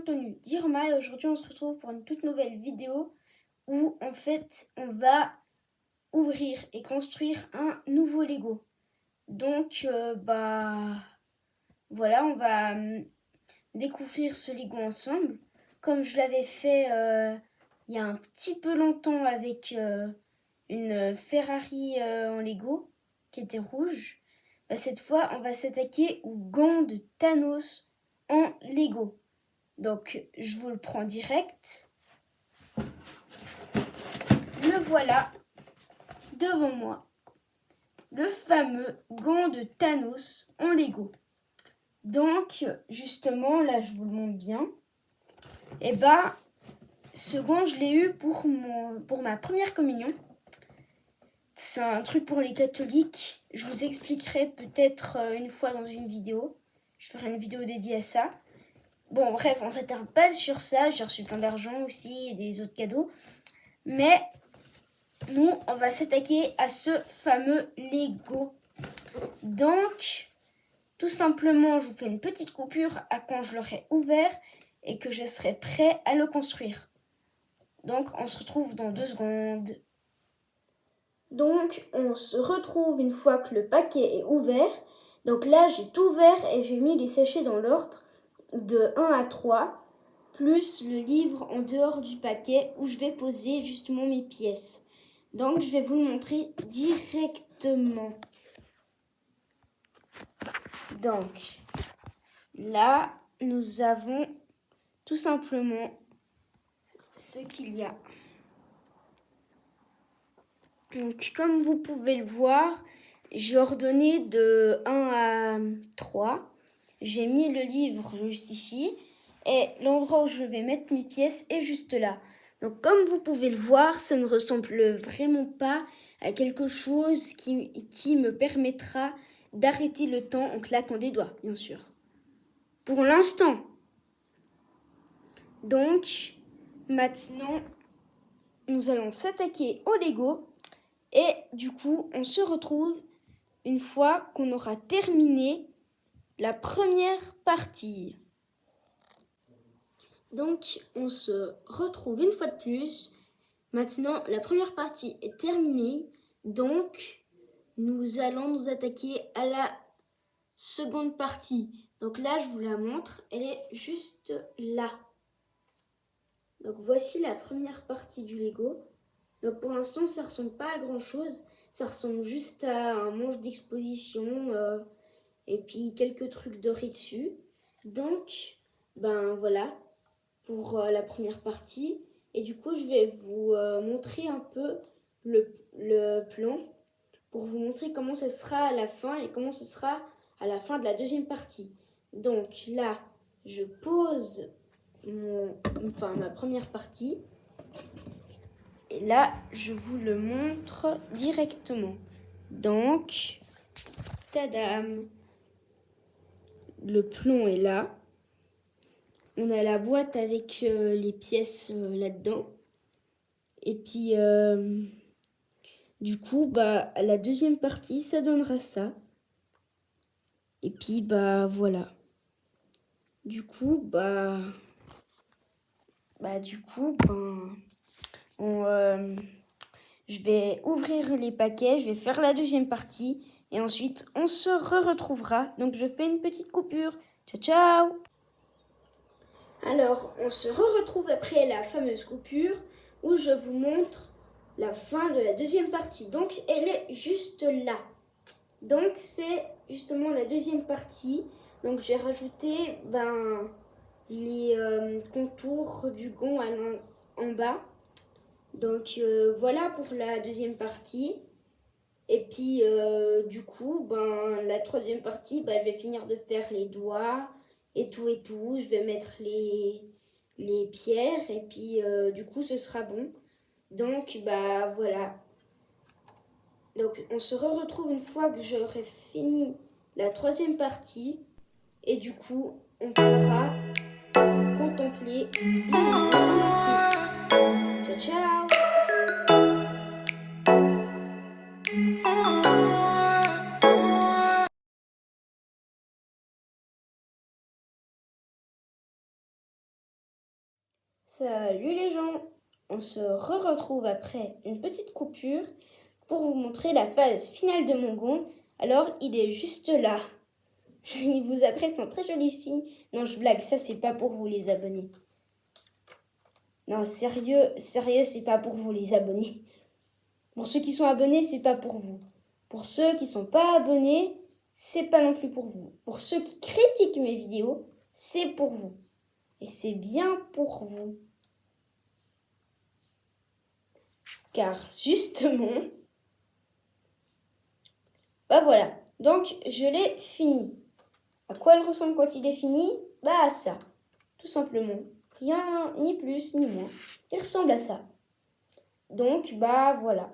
contenu d'Irma et aujourd'hui on se retrouve pour une toute nouvelle vidéo où en fait on va ouvrir et construire un nouveau Lego. Donc voilà, on va découvrir ce Lego ensemble. Comme je l'avais fait il y a un petit peu longtemps avec une Ferrari en Lego qui était rouge. Cette fois on va s'attaquer au gant de Thanos en Lego. Donc je vous le prends direct. Le voilà devant moi. Le fameux gant de Thanos en Lego. Donc justement là je vous le montre bien. Et ce gant je l'ai eu pour ma première communion. C'est un truc pour les catholiques. Je vous expliquerai peut-être une fois dans une vidéo. Je ferai une vidéo dédiée à ça. Bon, bref, on s'attarde pas sur ça. J'ai reçu plein d'argent aussi et des autres cadeaux. Mais nous, on va s'attaquer à ce fameux Lego. Donc, tout simplement, je vous fais une petite coupure à quand je l'aurai ouvert et que je serai prêt à le construire. Donc, on se retrouve dans 2 secondes. Donc, on se retrouve une fois que le paquet est ouvert. Donc là, j'ai tout ouvert et j'ai mis les sachets dans l'ordre de 1 à 3, plus le livre en dehors du paquet où je vais poser justement mes pièces. Donc, je vais vous le montrer directement. Donc, là, nous avons tout simplement ce qu'il y a. Donc, comme vous pouvez le voir, j'ai ordonné de 1 à 3. J'ai mis le livre juste ici. Et l'endroit où je vais mettre mes pièces est juste là. Donc, comme vous pouvez le voir, ça ne ressemble vraiment pas à quelque chose qui me permettra d'arrêter le temps en claquant des doigts, bien sûr. Pour l'instant. Donc, maintenant, nous allons s'attaquer au Lego. Et du coup, on se retrouve une fois qu'on aura terminé la première partie. Donc, on se retrouve une fois de plus. Maintenant, la première partie est terminée. Donc, nous allons nous attaquer à la seconde partie. Donc là, je vous la montre. Elle est juste là. Donc, voici la première partie du Lego. Donc, pour l'instant, ça ne ressemble pas à grand-chose. Ça ressemble juste à un manche d'exposition et puis quelques trucs dorés dessus. Donc, voilà pour la première partie. Et du coup, je vais vous montrer un peu le plan pour vous montrer comment ça sera à la fin et comment ça sera à la fin de la deuxième partie. Donc là, je pose ma première partie. Et là, je vous le montre directement. Donc, tadam! Le plomb est là. On a la boîte avec les pièces là-dedans. Et puis, du coup, la deuxième partie, ça donnera ça. Et puis, voilà. Du coup, je vais ouvrir les paquets, je vais faire la deuxième partie. Et ensuite, on se retrouvera. Donc, je fais une petite coupure. Ciao, ciao! Alors, on se retrouve après la fameuse coupure où je vous montre la fin de la deuxième partie. Donc, elle est juste là. Donc, c'est justement la deuxième partie. Donc, j'ai rajouté les contours du gant en bas. Donc, voilà pour la deuxième partie. Et puis, du coup, la troisième partie, je vais finir de faire les doigts et tout et tout. Je vais mettre les pierres et puis, du coup, ce sera bon. Donc, voilà. Donc, on se retrouve une fois que j'aurai fini la troisième partie. Et du coup, on pourra contempler Ciao, ciao! Salut les gens, on se retrouve après une petite coupure pour vous montrer la phase finale de mon gond. Alors il est juste là. Il vous adresse un très joli signe. Non, je blague, ça c'est pas pour vous les abonnés. Non, sérieux, c'est pas pour vous les abonnés. Pour ceux qui sont abonnés, c'est pas pour vous. Pour ceux qui sont pas abonnés, c'est pas non plus pour vous. Pour ceux qui critiquent mes vidéos, c'est pour vous. Et c'est bien pour vous. Car justement, bah voilà. Donc je l'ai fini. À quoi elle ressemble quand il est fini? Bah à ça, tout simplement. Rien, ni plus, ni moins. Il ressemble à ça. Donc bah voilà.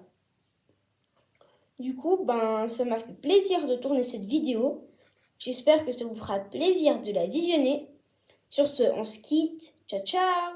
Du coup, ben ça m'a fait plaisir de tourner cette vidéo. J'espère que ça vous fera plaisir de la visionner. Sur ce, on se quitte. Ciao, ciao!